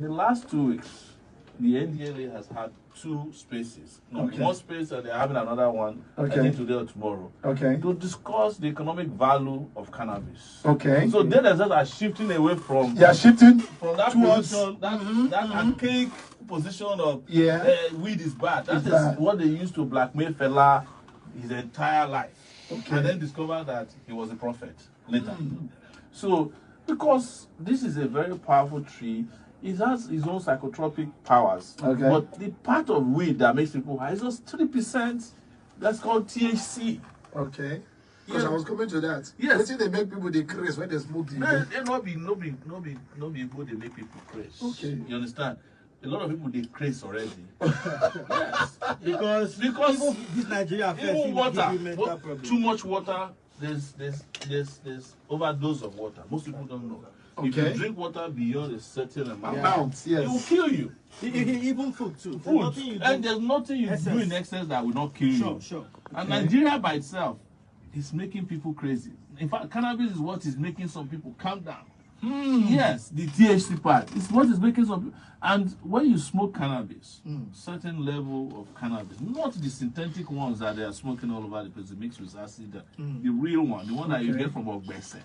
The last 2 weeks, the NDLA has had 2 spaces. One space that they're having another one, I think today or tomorrow. To discuss the economic value of cannabis. So they themselves are shifting away from that position, that archaic position of weed is bad. That is what they used to blackmail fella his entire life. And then discover that he was a prophet later. So because this is a very powerful tree, it has its own psychotropic powers. But the part of weed that makes people high is just 3%. That's called THC. Because I was coming to that. Let's say they make people they craze when they smoke. They not be good, they make people craze. You understand? A lot of people they craze already. Because this Nigeria even water, too much water. There's overdose of water. Most people don't know. If you drink water beyond a certain amount, it will kill you. Even food too. There's nothing you do in excess that will not kill you. And Nigeria by itself is making people crazy. In fact, cannabis is what is making some people calm down. Yes, the THC part is what is making some people. And when you smoke cannabis, certain level of cannabis, not the synthetic ones that they are smoking all over the place, mixed with acid, the real one, the one that you get from Ogbese.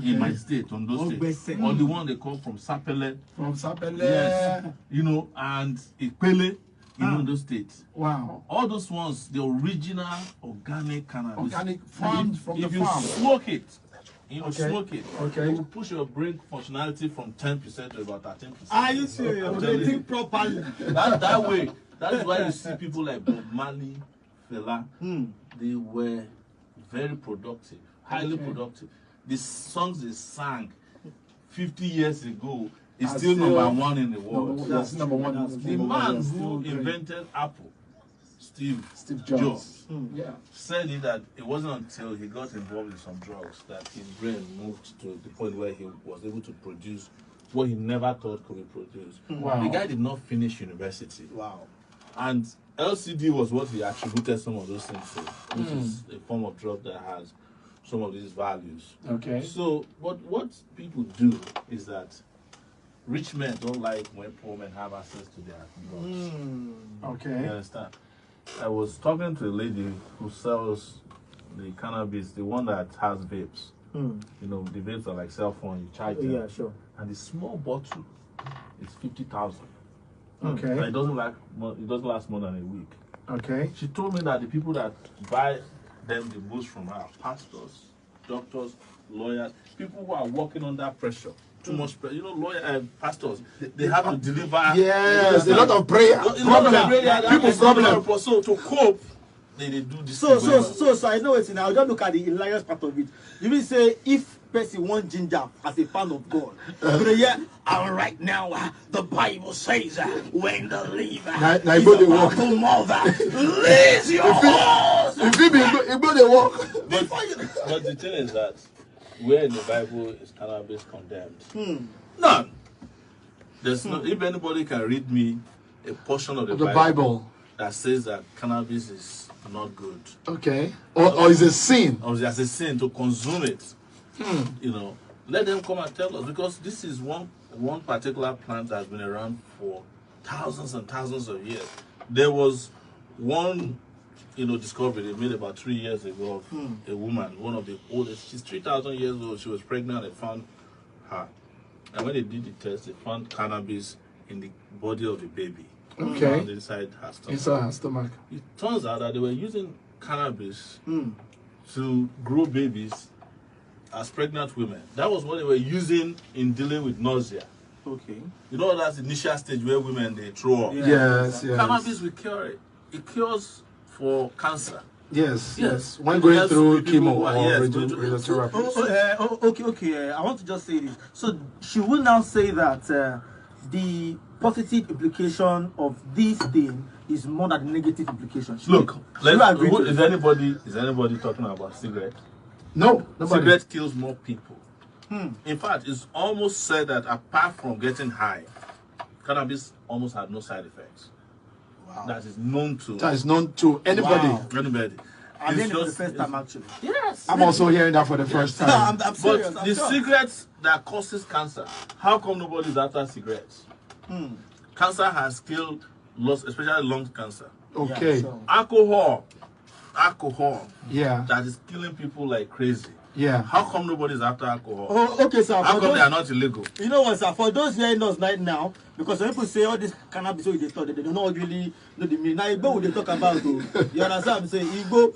In my state, on those states, or the one they call from Sapele. Yes, you know, and Ikpele, in those states. All those ones, the original organic cannabis. Farmed from the farm. If you smoke it, smoke it. You will push your brain functionality from 10% to about 13%. Are you serious? They think properly. That way. That is why you see people like Bob Marley, Fela. They were very productive, highly productive. The songs they sang 50 years ago is still #1 in the world. That's #1. The man who invented Apple, Steve Jobs, said that it wasn't until he got involved in some drugs that his brain moved to the point where he was able to produce what he never thought could be produced. The guy did not finish university. And LCD was what he attributed some of those things to, which is a form of drug that has some of these values. So, but what people do is that rich men don't like when poor men have access to their drugs. You understand? I was talking to a lady who sells the cannabis, the one that has vapes. You know, the vapes are like cell phone, you charge them. And the small bottle is 50,000. And it doesn't last more than a week. She told me that the people that buy them the most from her, pastors, doctors, lawyers, people who are working under pressure. Too much pressure. You know, pastors, they have to deliver. Yes, a lot of prayer. People's problem. So to cope, they do this. So I know it's now. I'll just look at the hilarious part of it. You will say if person wants ginger as a fan of God, and right now the Bible says when the liver is about to mother, leaves your horse. If you go to walk. But the thing is that where in the Bible is cannabis condemned? None. There's no. If anybody can read me a portion of the Bible that says that cannabis is not good. Or is a sin. Or there's a sin to consume it. You know, let them come and tell us, because this is one particular plant that has been around for thousands and thousands of years. There was one, discovery they made about 3 years ago of a woman, one of the oldest. She's 3,000 years old. She was pregnant. They found her, and when they did the test, they found cannabis in the body of the baby. Inside her stomach. Inside her stomach. It turns out that they were using cannabis to grow babies as pregnant women. That was what they were using in dealing with nausea. You know, that's the initial stage where women, they throw up. Yes. Cannabis will cure it. It cures for cancer. Yes. When going through chemo or radiotherapy. Okay. I want to just say this. So she will now say that the positive implication of this thing is more than the negative implication. Look, is anybody talking about cigarette? No, nobody. Cigarette kills more people. In fact, it's almost said that apart from getting high, cannabis almost had no side effects. That is known to anybody. Anybody. I'm hearing it for the first time, actually. Yes. I'm also hearing that for the first time. I'm serious. But the cigarettes that causes cancer, how come nobody's after cigarettes? Cancer has killed lots, especially lung cancer. Okay. Yeah, so. Alcohol. Yeah. That is killing people like crazy. Yeah. How come nobody's after alcohol? Oh, okay, sir. How come they are not illegal? You know what, sir? For those hearing us right now, because when people say all this cannabis, they talk, they do not really know the meaning. Now, Igbo, what they talk about, you understand? I'm saying Igbo,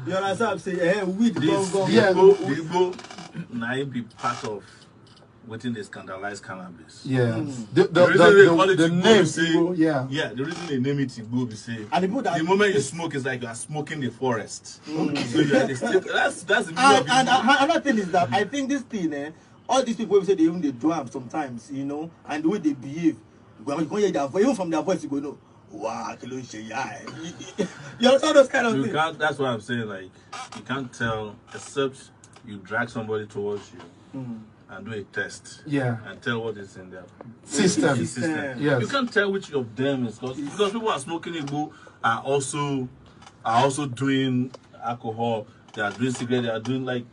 you understand? I'm saying, weed, Igbo, now be part of within they scandalize cannabis. Yeah. The name, say, Igbo, yeah, the reason they name it Igbo, we say, and the moment you smoke, it's like you are smoking the forest. So that's the meaning of and another thing is that I think this thing, all these people say they even they drive sometimes, you know, and the way they behave, when you hear their voice, even from their voice, you go, no, wow, you understand those kind of things? Can't, that's what I'm saying, like, you can't tell, except you drag somebody towards you. And do a test, and tell what is in their system. Yes. You can't tell which of them is because people who are smoking Igbo are also doing alcohol. They are doing cigarette. They are doing like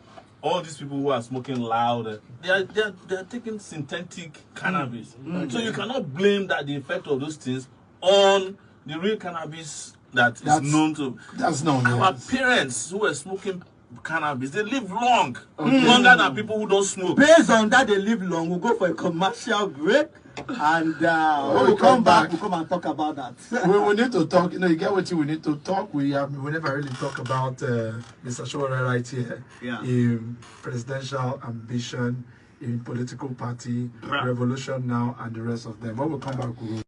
all these people who are smoking loud. They are taking synthetic cannabis. So you cannot blame that the effect of those things on the real cannabis that's known to. That's known. Our parents who were smoking cannabis, they live long, longer than people who don't smoke. Based on that, they live long. We'll go for a commercial break, and when we come back, we'll come and talk about that. we need to talk. You know, you get what we need to talk. We never really talk about Mr. Sowore right here. In presidential ambition, in political party, revolution now, and the rest of them. When we come back, we'll